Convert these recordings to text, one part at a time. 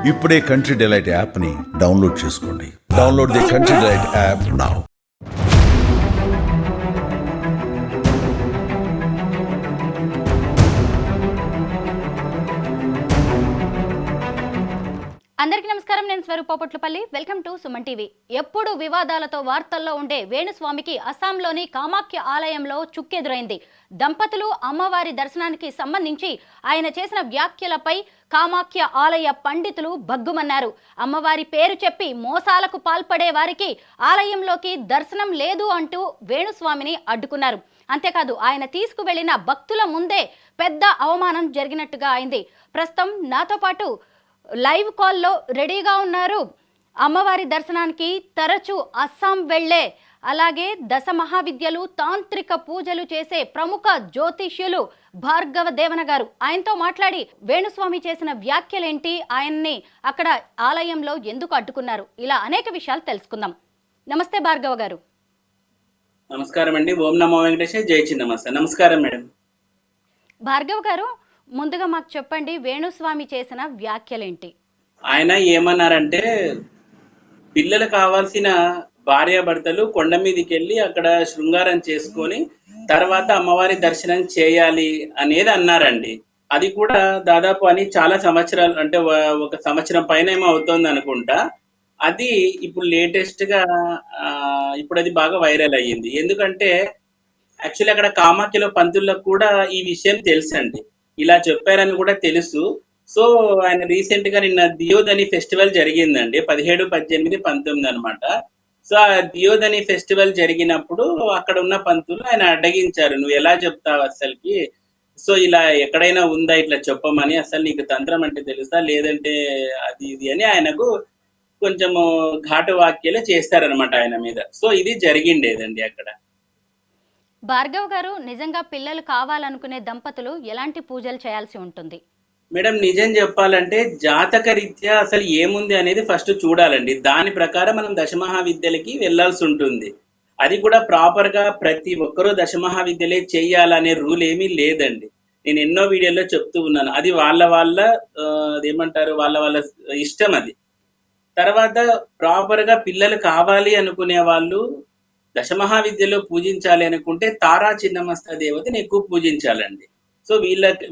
ఇప్పుడే Country Delight యాప్ని download చేసుకోండి. Download the Country Delight app now. అందరికీ నమస్కారం. నేను స్వరూపపట్లపల్లి. Welcome to Suman TV. ఎప్పుడు వివాదాలతో వార్తల్లో ఉండే వేణుస్వామికి అస్సాంలోని కామాఖ్య ఆలయంలో చుక్కెదురైంది. దంపతులు అమ్మవారి దర్శనానికి సంబంధించి ఆయన చేసిన వ్యాఖ్యలపై కామాఖ్య ఆలయ పండితులు భగ్గుమన్నారు. అమ్మవారి పేరు చెప్పి మోసాలకు పాల్పడే వారికి ఆలయంలోకి దర్శనం లేదు అంటూ వేణుస్వామిని అడ్డుకున్నారు. అంతేకాదు ఆయన తీసుకువెళ్లిన భక్తుల ముందే పెద్ద అవమానం జరిగినట్టుగా అయింది. ప్రస్తుతం నాతో పాటు లైవ్ కాల్లో రెడీగా ఉన్నారు. అమ్మవారి దర్శనానికి తరచూ అస్సాం వెళ్లే, అలాగే దశ మహావిద్యలు తాంత్రిక పూజలు చేసే ప్రముఖ జ్యోతిష్యులు భార్గవ దేవన గారు. ఆయనతో మాట్లాడి వేణుస్వామి చేసిన వ్యాఖ్యలేంటి, ఆయన్ని అక్కడ ఆలయంలో ఎందుకు అడ్డుకున్నారు, ఇలా అనేక విషయాలు తెలుసుకుందాం. నమస్తే భార్గవ గారు. నమస్కారం అండి. ఓం నమో వెంకటేశ్వర. జై చిన్నమస్త. నమస్కారం మేడం. భార్గవ్ గారు, ముందుగా మాకు చెప్పండి, వేణుస్వామి చేసిన వ్యాఖ్యలేంటి? ఆయన ఏమన్నారంటే, పిల్లలు కావాల్సిన భార్యాభర్తలు కొండ మీదకి వెళ్ళి అక్కడ శృంగారం చేసుకొని తర్వాత అమ్మవారి దర్శనం చేయాలి అనేది అన్నారండి. అది కూడా దాదాపు అని చాలా సంవత్సరాలు, అంటే ఒక సంవత్సరం పైన ఏమో అవుతోంది అనుకుంటా. అది ఇప్పుడు లేటెస్ట్ గా ఇప్పుడు అది బాగా వైరల్ అయ్యింది. ఎందుకంటే యాక్చువల్లీ అక్కడ కామాఖ్యలో పంతులకు కూడా ఈ విషయం తెలుసండి, ఇలా చెప్పారని కూడా తెలుసు. సో ఆయన రీసెంట్ గా నిన్న దియోదని ఫెస్టివల్ జరిగిందండి, 17, 18, 19 అనమాట. సో ఆ దియోదని ఫెస్టివల్ జరిగినప్పుడు అక్కడ ఉన్న పంతులు ఆయన అడ్డగించారు, నువ్వు ఎలా చెప్తావు అసలుకి, సో ఇలా ఎక్కడైనా ఉందా ఇట్లా చెప్పమని, అసలు నీకు తంత్రం అంటే తెలుసా లేదంటే అది ఇది అని ఆయనకు కొంచెము ఘాటు వాక్యాలు చేస్తారనమాట ఆయన మీద. సో ఇది జరిగిండేదండి అక్కడ. భార్గవ్ గారు, నిజంగా పిల్లలు కావాలనుకునే దంపతులు ఎలాంటి పూజలు చేయాల్సి ఉంటుంది? మేడం నిజం చెప్పాలంటే జాతక రీత్యా అసలు ఏముంది అనేది ఫస్ట్ చూడాలండి. దాని ప్రకారం మనం దశమహావిద్యలకి వెళ్ళాల్సి ఉంటుంది. అది కూడా ప్రాపర్ గా ప్రతి ఒక్కరూ దశమహావిద్యలే చెయ్యాలనే రూల్ ఏమీ లేదండి. నేను ఎన్నో వీడియోలో చెప్తూ ఉన్నాను, అది వాళ్ళ వాళ్ళ అదేమంటారు, వాళ్ళ వాళ్ళ ఇష్టం అది. తర్వాత ప్రాపర్ గా పిల్లలు కావాలి అనుకునే వాళ్ళు దశమహావిద్యలో పూజించాలి అనుకుంటే తారా చిన్నమస్త దేవతని ఎక్కువ పూజించాలండి. సో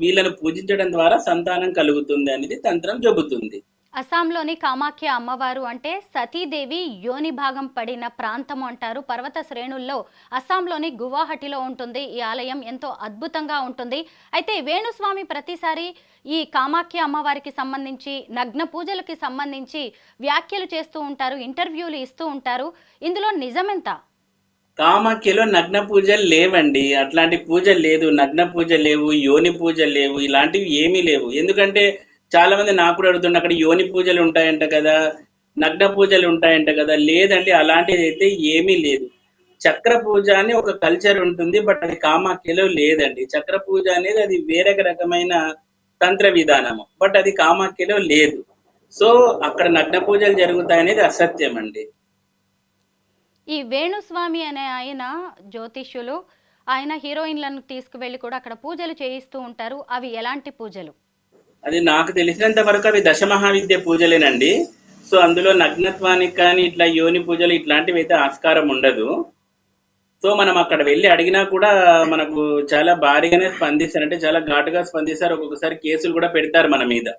వీళ్ళను పూజించడం ద్వారా సంతానం కలుగుతుంది అనేది తంత్రం చెబుతుంది. అస్సాంలోని కామాఖ్య అమ్మవారు అంటే సతీదేవి యోని భాగం పడిన ప్రాంతం అంటారు. పర్వత శ్రేణుల్లో అస్సాంలోని గువాహటిలో ఉంటుంది ఈ ఆలయం. ఎంతో అద్భుతంగా ఉంటుంది. అయితే వేణుస్వామి ప్రతిసారి ఈ కామాఖ్య అమ్మవారికి సంబంధించి నగ్న పూజలకి సంబంధించి వ్యాఖ్యలు చేస్తూ ఉంటారు, ఇంటర్వ్యూలు ఇస్తూ ఉంటారు. ఇందులో నిజమెంత? కామాఖ్యలో నగ్న పూజలు లేవండి, అట్లాంటి పూజలు లేదు, నగ్న పూజ లేవు, యోని పూజలు లేవు, ఇలాంటివి ఏమీ లేవు. ఎందుకంటే చాలా మంది నాకు కూడా అడుగుతున్నారు, అక్కడ యోని పూజలు ఉంటాయంట కదా, నగ్న పూజలు ఉంటాయంట కదా. లేదండి, అలాంటిది అయితే ఏమీ లేదు. చక్ర పూజ అని ఒక కల్చర్ ఉంటుంది, బట్ అది కామాఖ్యలో లేదండి. చక్ర పూజ అనేది అది వేరే రకమైన తంత్ర విధానము, బట్ అది కామాఖ్యలో లేదు. సో అక్కడ నగ్న పూజలు జరుగుతాయనేది అసత్యం అండి. ఈ వేణుస్వామి అనే ఆయన జ్యోతిష్యులు, ఆయన హీరోయిన్లను తీసుకువెళ్ళి కూడా అక్కడ పూజలు చేయిస్తూ ఉంటారు. అవి ఎలాంటి పూజలు? అది నాకు తెలిసినంత వరకు అవి దశమహావిద్య పూజలేనండి. సో అందులో నగ్నత్వానికి కానీ ఇట్లా యోని పూజలు ఇట్లాంటివి అయితే ఆస్కారం ఉండదు. సో మనం అక్కడ వెళ్ళి అడిగినా కూడా మనకు చాలా భారీగానే స్పందిస్తారు, అంటే చాలా ఘాటుగా స్పందిస్తారు. ఒక్కొక్కసారి కేసులు కూడా పెడతారు మన మీద.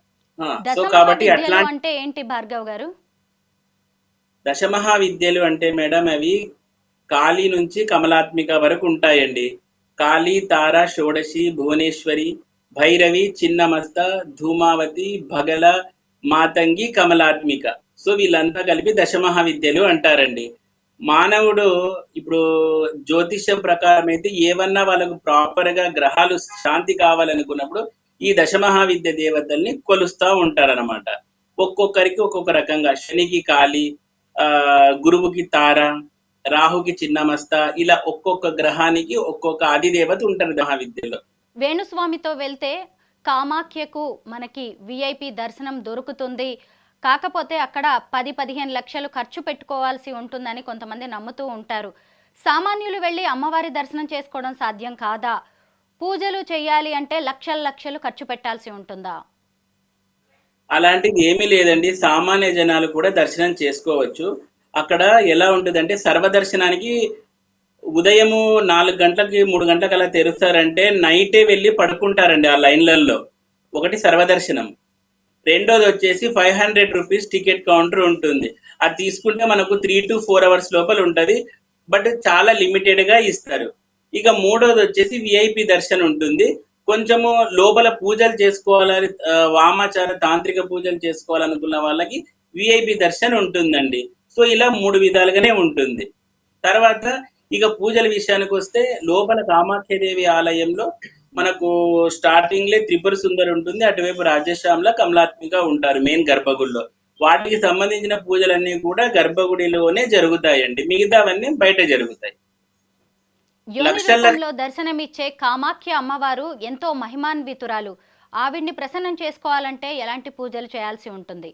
సో కాబట్టి అట్లా అంటే ఏంటి భార్గవ్ గారు? దశమహావిద్యలు అంటే మేడం అవి కాళీ నుంచి కమలాత్మిక వరకు ఉంటాయండి. కాళీ, తార, షోడశి, భువనేశ్వరి, భైరవి, చిన్నమస్త, ధూమావతి, భగల, మాతంగి, కమలాత్మిక. సో వీళ్ళంతా కలిపి దశమహావిద్యలు అంటారండి. మానవుడు ఇప్పుడు జ్యోతిష్యం ప్రకారం అయితే ఏవన్నా వాళ్ళకు ప్రాపర్ గా గ్రహాలు శాంతి కావాలనుకున్నప్పుడు ఈ దశమహావిద్య దేవతల్ని కొలుస్తా ఉంటారనమాట. ఒక్కొక్కరికి ఒక్కొక్క రకంగా, శనికి కాళీ, గురువుకి తార, రాహుకి చిన్నమస్త, ఇలా ఒక్కొక్క గ్రహానికి ఒక్కొక్క అధిదేవత ఉంటారు మహావిద్యలో. వేణుస్వామితో వెళ్తే కామాఖ్యకు మనకి విఐపి దర్శనం దొరుకుతుంది, కాకపోతే అక్కడ 10-15 లక్షలు ఖర్చు పెట్టుకోవాల్సి ఉంటుందని కొంతమంది నమ్ముతూ ఉంటారు. సామాన్యులు వెళ్ళి అమ్మవారి దర్శనం చేసుకోవడం సాధ్యం కాదా? పూజలు చేయాలి అంటే లక్షలు ఖర్చు పెట్టాల్సి ఉంటుందా? అలాంటిది ఏమీ లేదండి. సామాన్య జనాలు కూడా దర్శనం చేసుకోవచ్చు. అక్కడ ఎలా ఉంటదంటే సర్వదర్శనానికి ఉదయము 4 గంటలకి 3 గంటలకు అలా తెరుస్తారంటే నైటే వెళ్ళి పడుకుంటారండి ఆ లైన్‌లలో. ఒకటి సర్వదర్శనం. రెండోది వచ్చేసి ₹500 టికెట్ కౌంటర్ ఉంటుంది. అది తీసుకుంటే మనకు 3-4 అవర్స్ లోపల ఉంటది. బట్ చాలా లిమిటెడ్ గా ఇస్తారు. ఇక మూడోది వచ్చేసి విఐపి దర్శనం ఉంటుంది. కొంచెము లోపల పూజలు చేసుకోవాలని వామాచార తాంత్రిక పూజలు చేసుకోవాలనుకున్న వాళ్ళకి విఐపి దర్శనం ఉంటుందండి. సో ఇలా 3 విధాలుగానే ఉంటుంది. తర్వాత ఇక పూజల విషయానికి వస్తే లోపల కామాఖ్యదేవి ఆలయంలో మనకు స్టార్టింగ్ లే త్రిపుర సుందరి ఉంటుంది, అటువైపు రాజశ్యామల కమలాత్మిక ఉంటారు మెయిన్ గర్భగుడిలో. వాటికి సంబంధించిన పూజలన్నీ కూడా గర్భగుడిలోనే జరుగుతాయండి, మిగతావన్నీ బయట జరుగుతాయి. యోని లక్షల రూపంలో దర్శనమిచ్చే కామాఖ్య అమ్మవారు ఎంతో మహిమాన్వితురాలు. ఆవిడ్ని ప్రసన్నం చేసుకోవాలంటే ఎలాంటి పూజలు చేయాల్సి ఉంటుంది?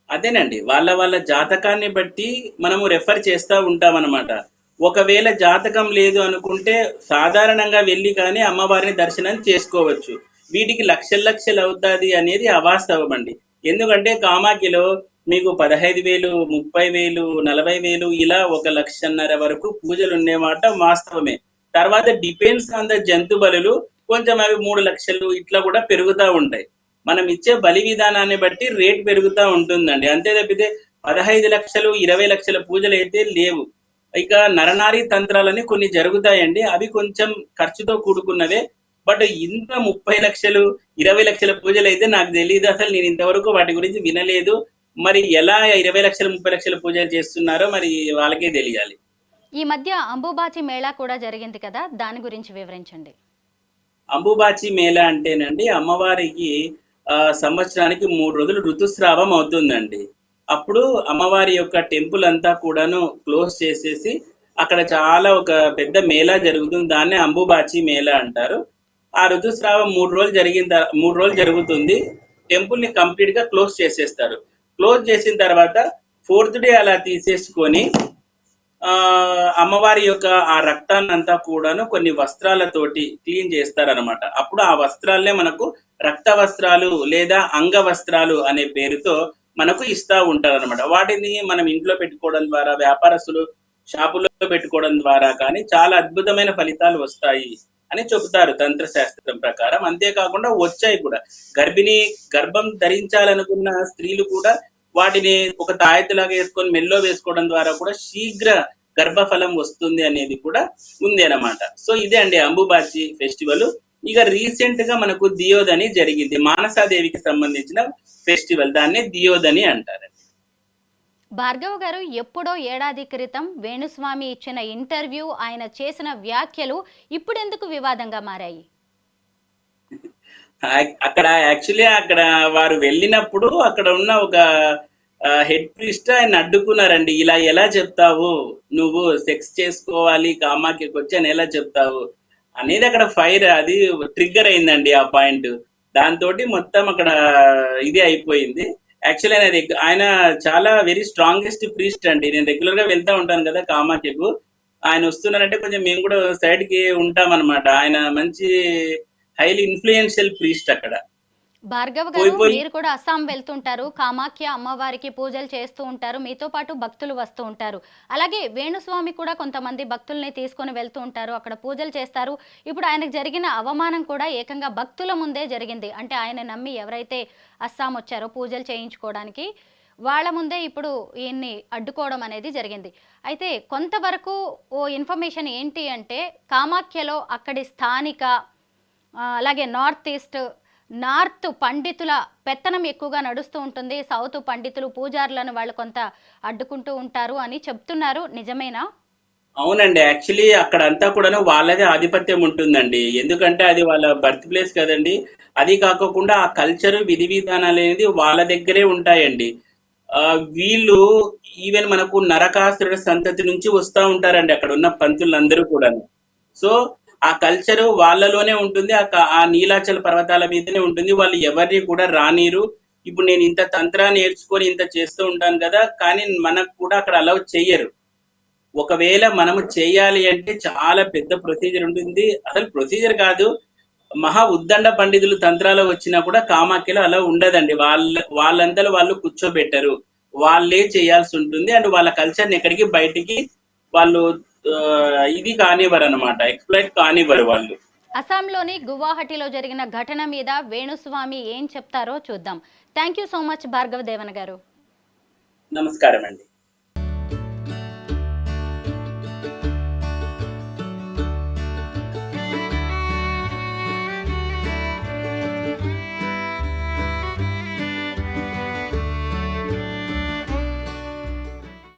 అదేనండి, వాళ్ళ వాళ్ళ జాతకాన్ని బట్టి మనము రెఫర్ చేస్తూ ఉంటాం అన్నమాట. ఒకవేళ జాతకం లేదు అనుకుంటే సాధారణంగా వెళ్ళి కానీ అమ్మవారిని దర్శనం చేసుకోవచ్చు. వీటికి లక్షలు లక్షలు అవుతాది అనేది అవాస్తవం అండి. ఎందుకంటే కామాఖ్యలో మీకు 15,000, 30,000, 40,000 ఇలా 1,50,000 వరకు పూజలు ఉండేమాట వాస్తవమే. తర్వాత డిపెండ్స్ ఆన్ ద జంతు బలులు, కొంచెం అవి 3 లక్షలు ఇట్లా కూడా పెరుగుతూ ఉంటాయి. మనం ఇచ్చే బలి విధానాన్ని బట్టి రేట్ పెరుగుతూ ఉంటుందండి. అంతే తప్పితే 15 లక్షలు 20 లక్షల పూజలు అయితే లేవు. ఇక నరనారి తంత్రాలని కొన్ని జరుగుతాయండి, అవి కొంచెం ఖర్చుతో కూడుకున్నవే. బట్ ఇంత 30 లక్షలు 20 లక్షల పూజలు అయితే నాకు తెలియదు, అసలు నేను ఇంతవరకు వాటి గురించి వినలేదు. మరి ఎలా 20 లక్షలు 30 లక్షల పూజలు చేస్తున్నారో మరి వాళ్ళకే తెలియాలి. ఈ మధ్య అంబుబాచి మేళా కూడా జరిగింది కదా, దాని గురించి వివరించండి. అంబుబాచి మేళ అంటేనండి అమ్మవారికి సంవత్సరానికి 3 రోజులు ఋతుస్రావం అవుతుందండి. అప్పుడు అమ్మవారి యొక్క టెంపుల్ అంతా కూడాను క్లోజ్ చేసేసి అక్కడ చాలా ఒక పెద్ద మేళా జరుగుతుంది. దాన్నే అంబుబాచి మేళ అంటారు. ఆ ఋతుస్రావం 3 రోజులు జరుగుతుంది. టెంపుల్ ని కంప్లీట్ గా క్లోజ్ చేసేస్తారు. క్లోజ్ చేసిన తర్వాత 4th డే అలా తీసేసుకొని అమ్మవారి యొక్క ఆ రక్తాన్నంతా కూడాను కొన్ని వస్త్రాలతోటి క్లీన్ చేస్తారనమాట. అప్పుడు ఆ వస్త్రాలనే మనకు రక్త వస్త్రాలు లేదా అంగ వస్త్రాలు అనే పేరుతో మనకు ఇస్తా ఉంటారనమాట. వాటిని మనం ఇంట్లో పెట్టుకోవడం ద్వారా, వ్యాపారస్తులు షాపుల్లో పెట్టుకోవడం ద్వారా కానీ చాలా అద్భుతమైన ఫలితాలు వస్తాయి అని చెబుతారు తంత్ర శాస్త్రం ప్రకారం. అంతేకాకుండా వచ్చాయి కూడా. గర్భం ధరించాలనుకున్న స్త్రీలు కూడా వాటిని ఒక తాయెత్తులాగా వేసుకొని మెల్లో వేసుకోవడం ద్వారా కూడా శీఘ్ర గర్భఫలం వస్తుంది అనేది కూడా ఉంది అన్నమాట. సో ఇదే అండి అంబుబాచి ఫెస్టివల్. ఇక రీసెంట్ గా మనకు దియోదని జరిగింది, మానసాదేవికి సంబంధించిన ఫెస్టివల్, దాన్ని దియోదని అంటారు. భార్గవ్ గారు, ఎప్పుడో ఏడాది క్రితం వేణుస్వామి ఇచ్చిన ఇంటర్వ్యూ, ఆయన చేసిన వ్యాఖ్యలు ఇప్పుడెందుకు వివాదంగా మారాయి? అక్కడ యాక్చువల్లీ అక్కడ వారు వెళ్ళినప్పుడు అక్కడ ఉన్న ఒక హెడ్ ప్రీస్ట్ ఆయన అడ్డుకున్నారండి. ఇలా ఎలా చెప్తావు, నువ్వు సెక్స్ చేసుకోవాలి కామాఖ్యకి వచ్చి అని ఎలా చెప్తావు అనేది అక్కడ ఫైర్ అది ట్రిగ్గర్ అయిందండి ఆ పాయింట్. దాంతో మొత్తం అక్కడ ఇది అయిపోయింది. యాక్చువల్లీ ఆయన చాలా వెరీ స్ట్రాంగెస్ట్ ప్రీస్ట్ అండి. నేను రెగ్యులర్ గా వెళ్తా ఉంటాను కదా కామాఖ్యకు. ఆయన వస్తున్నారంటే కొంచెం మేము కూడా సైడ్ కి ఉంటాం అనమాట. ఆయన మంచి హైలీ ఇన్ఫ్లుయెన్షియల్ ప్రీస్ట్ అక్కడ. భార్గవ్ గారు, పోయి మీరు కూడా అస్సాం వెళ్తుంటారు, కామాఖ్య అమ్మవారికి పూజలు చేస్తూ ఉంటారు, మీతో పాటు భక్తులు వస్తూ ఉంటారు. అలాగే వేణుస్వామి కూడా కొంతమంది భక్తుల్ని తీసుకొని వెళ్తూ ఉంటారు, అక్కడ పూజలు చేస్తారు. ఇప్పుడు ఆయనకు జరిగిన అవమానం కూడా ఏకంగా భక్తుల ముందే జరిగింది. అంటే ఆయన నమ్మి ఎవరైతే అస్సాం వచ్చారో పూజలు చేయించుకోవడానికి, వాళ్ళ ముందే ఇప్పుడు ఈయన్ని అడ్డుకోవడం అనేది జరిగింది. అయితే కొంతవరకు ఓ ఇన్ఫర్మేషన్ ఏంటి అంటే, కామాఖ్యలో అక్కడి స్థానిక అలాగే నార్త్ పండితుల పెత్తనం ఎక్కువగా నడుస్తూ ఉంటుంది. సౌత్ పండితులు పూజారులను వాళ్ళు కొంత అడ్డుకుంటూ ఉంటారు అని చెప్తున్నారు, నిజమేనా? అవునండి, యాక్చువల్లీ అక్కడ అంతా కూడా వాళ్ళదే ఆధిపత్యం ఉంటుందండి. ఎందుకంటే అది వాళ్ళ బర్త్ ప్లేస్ కదండి. అది కాకుండా ఆ కల్చర్ విధి విధానాలు అనేది వాళ్ళ దగ్గరే ఉంటాయండి. వీళ్ళు ఈవెన్ మనకు నరకాసురుడి సంతతి నుంచి వస్తూ ఉంటారండి అక్కడ ఉన్న పంతులందరూ కూడా. సో ఆ కల్చర్ వాళ్ళలోనే ఉంటుంది, ఆ నీలాచల పర్వతాల మీదనే ఉంటుంది. వాళ్ళు ఎవరిని కూడా రానీరు. ఇప్పుడు నేను ఇంత తంత్రాన్ని నేర్చుకొని ఇంత చేస్తూ ఉంటాను కదా, కానీ మనకు కూడా అక్కడ అలౌ చెయ్యరు. ఒకవేళ మనము చేయాలి అంటే చాలా పెద్ద ప్రొసీజర్ ఉంటుంది. అసలు ప్రొసీజర్ కాదు, మహా ఉద్దండ పండితులు తంత్రాలు వచ్చినా కూడా కామాఖ్యలో అలా ఉండదండి. వాళ్ళంతలో వాళ్ళు కూర్చోబెట్టరు. వాళ్ళే చేయాల్సి ఉంటుంది. అండ్ వాళ్ళ కల్చర్ని ఎక్కడికి బయటికి వాళ్ళు ఇది కానివ్వరు అనమాట, ఎక్స్ప్లైట్ కానివ్వరు వాళ్ళు. అస్సాంలోని గువాహటిలో జరిగిన ఘటన మీద వేణుస్వామి ఏం చెప్తారో చూద్దాం. Thank you so much Bhargava దేవన గారు. నమస్కారం అండి.